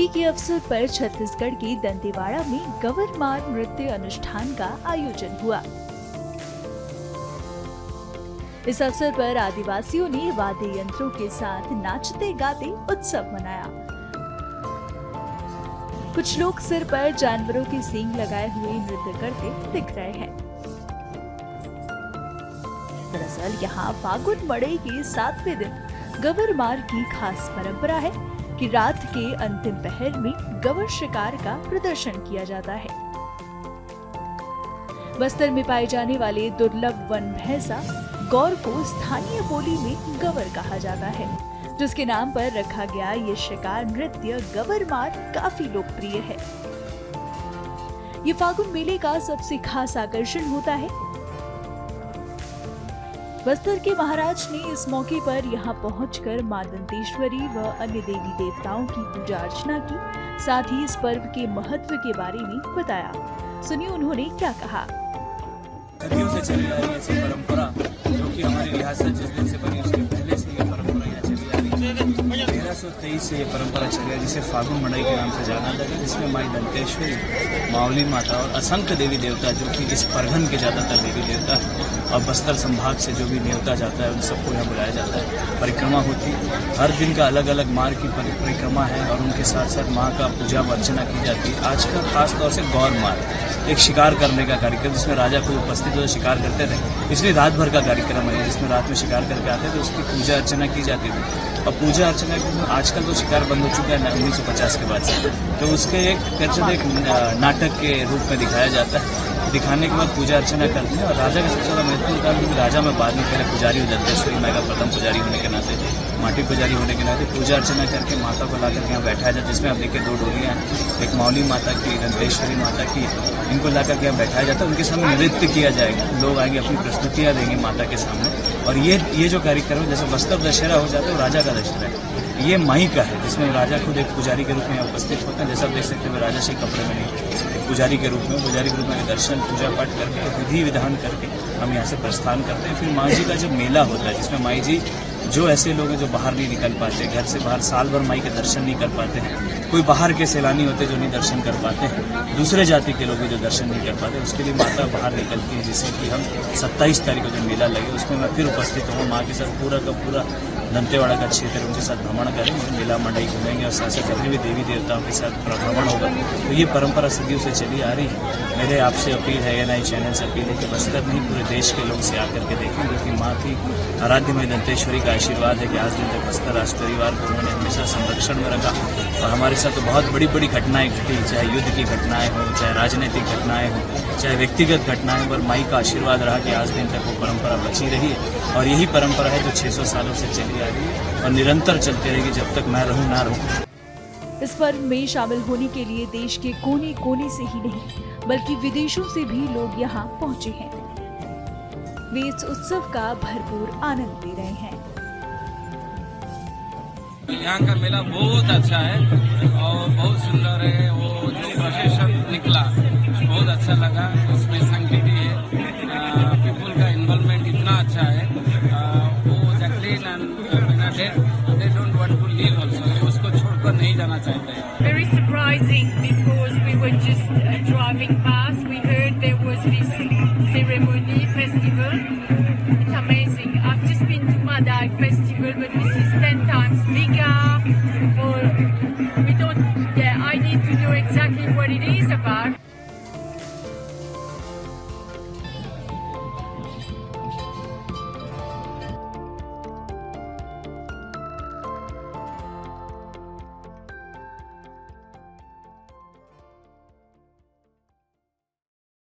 होली के अवसर पर छत्तीसगढ़ के दंतेवाड़ा में गवरमार नृत्य अनुष्ठान का आयोजन हुआ। इस अवसर पर आदिवासियों ने वाद्य यंत्रों के साथ नाचते गाते उत्सव मनाया। कुछ लोग सिर पर जानवरों के सींग लगाए हुए नृत्य करते दिख रहे हैं। दरअसल यहाँ फागुन मड़ई के 7वें दिन गवरमार की खास परंपरा है कि रात के अंतिम पहर में गवर शिकार का प्रदर्शन किया जाता है। बस्तर में पाए जाने वाले दुर्लभ वन भैंसा गौर को स्थानीय बोली में गवर कहा जाता है, जिसके नाम पर रखा गया ये शिकार नृत्य गवरमार काफी लोकप्रिय है। ये फागुन मेले का सबसे खास आकर्षण होता है। बस्तर के महाराज ने इस मौके पर यहाँ पहुंचकर मां दंतेश्वरी व अन्य देवी देवताओं की पूजा अर्चना की, साथ ही इस पर्व के महत्व के बारे में बताया। सुनिए उन्होंने क्या कहा। सदियों से चली आ रही ऐसी परंपरा जो कि हमारी रियासत जिस दिन से बनी उसके पहले से ये परंपरा यहाँ चली आ रही है। 1323 से ये परंपरा चली आ रही, जिसे फागुन मड़ई के नाम से जाना जाता है, जिसमें माई दंतेश्वरी, मावली माता और असंख्य देवी देवता जो कि इस परगन के ज्यादातर देवी देवता है और बस्तर संभाग से जो भी न्योता जाता है उन सबको यहाँ बुलाया जाता है। परिक्रमा होती है, हर दिन का अलग अलग मार्ग की परिक्रमा है और उनके साथ साथ माँ का पूजा अर्चना की जाती है। आज का खास तौर से गौर मार्ग एक शिकार करने का कार्यक्रम, जिसमें राजा कोई उपस्थित हो शिकार करते थे, इसलिए रात भर का कार्यक्रम है जिसमें रात में शिकार करके आते थे, तो उसकी पूजा अर्चना की जाती थी। और पूजा अर्चना के आजकल तो शिकार बंद हो चुका है 1950 के बाद से, तो उसके एक नाटक के रूप में दिखाया जाता है। दिखाने के बाद पूजा अर्चना करते हैं और राजा का सबसे ज्यादा महत्वपूर्ण काम, क्योंकि राजा में बाद में पहले पुजारी हो दंतेश्वरी माँ का प्रथम पुजारी होने के नाते, माटी पुजारी होने के नाते पूजा अर्चना करके माता को लाकर यहाँ बैठाया जाता है, जिसमें आप देखिए 2 डोलियाँ हैं, एक मावली माता की, दंतेश्वरी माता की, इनको लाकर के यहाँ बैठाया जाता है। उनके सामने नृत्य किया जाएगा, लोग आगे अपनी प्रस्तुतियाँ देंगे माता के सामने। और ये जो कार्यक्रम है, जैसे बस्तर दशहरा हो जाता है, वो राजा का दशहरा है, ये मई का है, जिसमें राजा खुद एक पुजारी के रूप में उपस्थित होते हैं। जैसा आप देख सकते हैं राजा से कपड़े में नहीं, पुजारी के रूप में दर्शन पूजा पाठ करके विधि विधान करके हम यहाँ से प्रस्थान करते हैं। फिर माँ जी का जो मेला होता है, जिसमें माई जी जो ऐसे लोग हैं जो बाहर नहीं निकल पाते, घर से बाहर साल भर माई के दर्शन नहीं कर पाते हैं, कोई बाहर के सैलानी होते जो नहीं दर्शन कर पाते हैं, दूसरे जाति के लोग जो दर्शन नहीं कर पाते, उसके लिए माता बाहर निकलती है, जिससे कि हम 27 तारीख को जो मेला लगे उसमें मैं फिर उपस्थित हूँ। माँ के साथ पूरा का पूरा दंतेवाड़ा का क्षेत्र उनके साथ भ्रमण करेंगे, मेला मंडई घूमेंगे और साथ साथ जितने भी देवी देवताओं के साथ भ्रमण होगा। तो ये परंपरा सदियों से चली आ रही है। मेरे आपसे अपील है, ANI चैनल से अपील है कि बस्तर नहीं पूरे देश के लोग से आकर के देखें, क्योंकि माँ की आराध्य माई दंतेश्वरी का आशीर्वाद है कि आज दिन तक बस्तर राज परिवार को उन्होंने हमेशा संरक्षण में रखा और हमारे साथ तो बहुत बड़ी बड़ी घटनाएं घटी, चाहे युद्ध की घटनाएं हो, चाहे राजनीतिक घटनाएं हो, चाहे व्यक्तिगत घटनाएं, पर माई का आशीर्वाद रहा कि आज दिन तक वो परंपरा बची रही है। और यही परंपरा है जो 600 सालों से चली आ रही है और निरंतर चलती रहेगी जब तक मैं रहूं ना रहूं। इस पर्व में शामिल होने के लिए देश के कोने कोने से ही नहीं बल्कि विदेशों से भी लोग यहाँ पहुँचे हैं। वे इस उत्सव का भरपूर आनंद ले रहे हैं। यहाँ का मेला बहुत अच्छा है और बहुत सुंदर है। वो जो प्रोसेशन निकला बहुत अच्छा लगा, उसमें संगीत है, पीपल का इन्वॉल्वमेंट इतना अच्छा है। वो Jacqueline and they don't want to leave also, उसको छोड़कर नहीं जाना चाहते हैं। Very surprising because we were just driving past. We heard there was this ceremony festival. It's amazing. I've just been to Madai festival, but this is 10 times bigger.